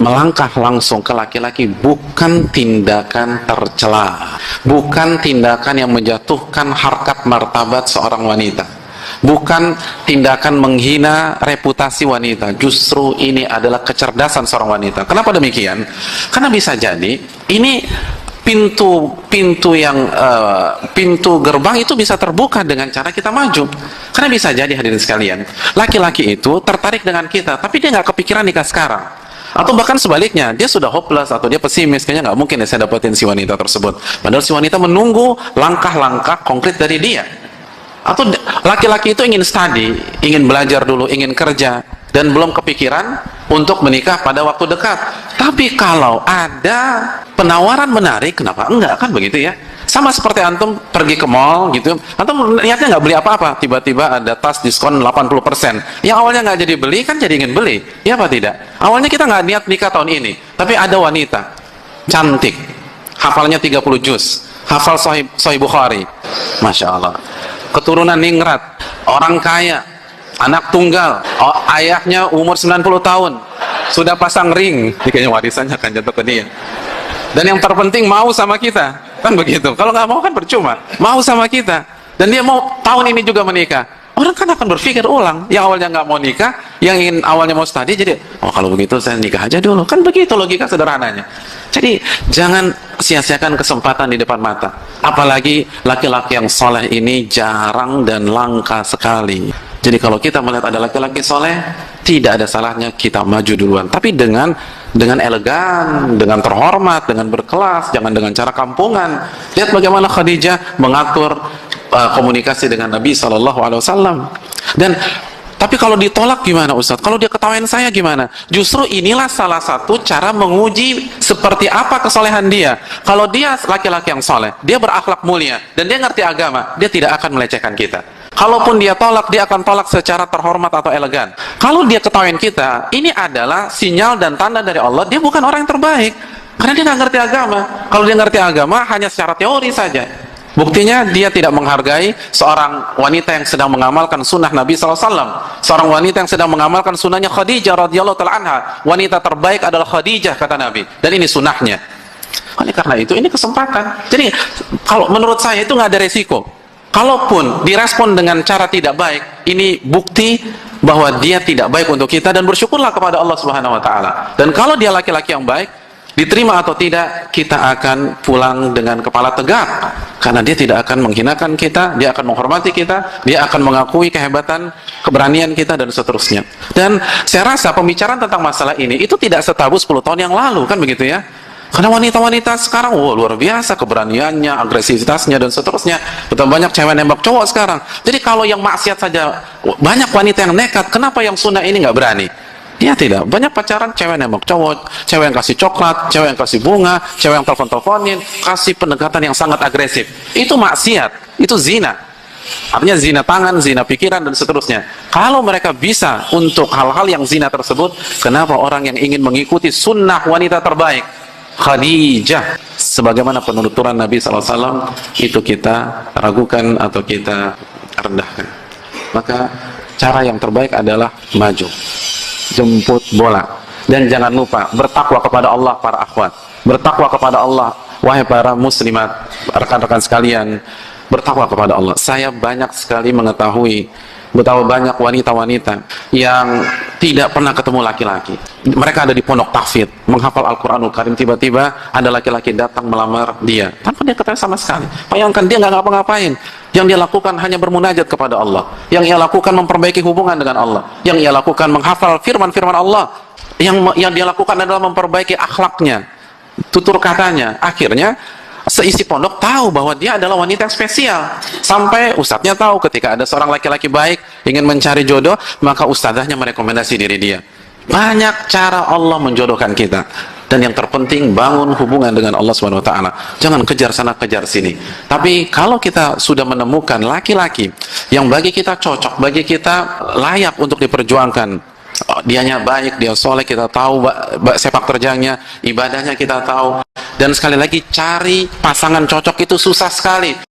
Melangkah langsung ke laki-laki bukan tindakan tercela, bukan tindakan yang menjatuhkan harkat martabat seorang wanita, bukan tindakan menghina reputasi wanita. Justru ini adalah kecerdasan seorang wanita. Kenapa demikian? Karena bisa jadi ini pintu gerbang itu bisa terbuka dengan cara kita maju. Karena bisa jadi, hadirin sekalian, laki-laki itu tertarik dengan kita tapi dia nggak kepikiran nikah sekarang, atau bahkan sebaliknya, dia sudah hopeless atau dia pesimis, kayaknya nggak mungkin ya saya dapetin si wanita tersebut, padahal si wanita menunggu langkah-langkah konkret dari dia. Atau laki-laki itu ingin study, ingin belajar dulu, ingin kerja, dan belum kepikiran untuk menikah pada waktu dekat. Tapi kalau ada penawaran menarik, kenapa enggak, kan begitu ya? Sama seperti antum pergi ke mall gitu, antum niatnya nggak beli apa-apa, tiba-tiba ada tas diskon 80%. Yang awalnya nggak jadi beli, kan jadi ingin beli, ya apa tidak? Awalnya kita nggak niat nikah tahun ini, tapi ada wanita cantik, hafalnya 30 juz, hafal Sahih Bukhari, Masya Allah, keturunan ningrat, orang kaya, anak tunggal, ayahnya umur 90 tahun, sudah pasang ring, kayaknya warisannya akan jatuh ke dia. Dan yang terpenting mau sama kita, kan begitu. Kalau nggak mau kan percuma. Mau sama kita, dan dia mau tahun ini juga menikah. Orang kan akan berpikir ulang. Yang awalnya nggak mau nikah, yang ingin awalnya mau study, jadi oh kalau begitu saya nikah aja dulu. Kan begitu logika sederhananya. Jadi jangan sia-siakan kesempatan di depan mata. Apalagi laki-laki yang soleh ini jarang dan langka sekali. Jadi kalau kita melihat ada laki-laki soleh, tidak ada salahnya kita maju duluan. Tapi dengan elegan, dengan terhormat, dengan berkelas, jangan dengan cara kampungan. Lihat bagaimana Khadijah mengatur komunikasi dengan Nabi SAW. Dan tapi kalau ditolak gimana Ustaz? Kalau dia ketawain saya gimana? Justru inilah salah satu cara menguji seperti apa kesolehan dia. Kalau dia laki-laki yang soleh, dia berakhlak mulia, dan dia ngerti agama, dia tidak akan melecehkan kita. Kalaupun dia tolak, dia akan tolak secara terhormat atau elegan. Kalau dia ketawain kita, ini adalah sinyal dan tanda dari Allah, dia bukan orang yang terbaik. Karena dia nggak ngerti agama. Kalau dia ngerti agama, hanya secara teori saja. Buktinya, dia tidak menghargai seorang wanita yang sedang mengamalkan sunnah Nabi SAW. Seorang wanita yang sedang mengamalkan sunnahnya Khadijah radhiyallahu ta'ala anha. Wanita terbaik adalah Khadijah, kata Nabi. Dan ini sunnahnya. Oleh karena itu, ini kesempatan. Jadi, kalau menurut saya itu nggak ada resiko. Kalaupun direspon dengan cara tidak baik, ini bukti bahwa dia tidak baik untuk kita, dan bersyukurlah kepada Allah Subhanahu wa taala. Dan kalau dia laki-laki yang baik, diterima atau tidak, kita akan pulang dengan kepala tegak, karena dia tidak akan menghinakan kita, dia akan menghormati kita, dia akan mengakui kehebatan, keberanian kita, dan seterusnya. Dan saya rasa pembicaraan tentang masalah ini itu tidak setabu 10 tahun yang lalu, kan begitu ya? Karena wanita-wanita sekarang, luar biasa keberaniannya, agresivitasnya, dan seterusnya. Betul, banyak cewek nembak cowok sekarang. Jadi kalau yang maksiat saja banyak wanita yang nekat, kenapa yang sunnah ini nggak berani? Ya tidak, banyak pacaran cewek nembak cowok, cewek yang kasih coklat, cewek yang kasih bunga, cewek yang telepon-teleponin, kasih pendekatan yang sangat agresif. Itu maksiat, itu zina. Artinya zina tangan, zina pikiran, dan seterusnya. Kalau mereka bisa untuk hal-hal yang zina tersebut, kenapa orang yang ingin mengikuti sunnah wanita terbaik Khadijah sebagaimana penuturan Nabi SAW itu kita ragukan atau kita rendahkan? Maka cara yang terbaik adalah maju, jemput bola, dan jangan lupa bertakwa kepada Allah. Para akhwat, bertakwa kepada Allah, wahai para muslimat, rekan-rekan sekalian, bertakwa kepada Allah. Saya banyak sekali mengetahui betapa banyak wanita-wanita yang tidak pernah ketemu laki-laki. Mereka ada di pondok tahfidz, menghafal Al-Quranul Karim, tiba-tiba ada laki-laki datang melamar dia tanpa dia ketahui sama sekali. Bayangkan, dia nggak ngapa-ngapain. Yang dia lakukan hanya bermunajat kepada Allah. Yang ia lakukan memperbaiki hubungan dengan Allah. Yang ia lakukan menghafal firman-firman Allah. Yang dia lakukan adalah memperbaiki akhlaknya, tutur katanya. Akhirnya seisi pondok tahu bahwa dia adalah wanita yang spesial. Sampai ustadznya tahu ketika ada seorang laki-laki baik ingin mencari jodoh, maka ustadzahnya merekomendasi diri dia. Banyak cara Allah menjodohkan kita. Dan yang terpenting, bangun hubungan dengan Allah Subhanahu wa taala. Jangan kejar sana kejar sini. Tapi kalau kita sudah menemukan laki-laki yang bagi kita cocok, bagi kita layak untuk diperjuangkan, dianya baik, dia soleh, kita tahu sepak terjangnya, ibadahnya kita tahu. Dan sekali lagi, cari pasangan cocok itu susah sekali.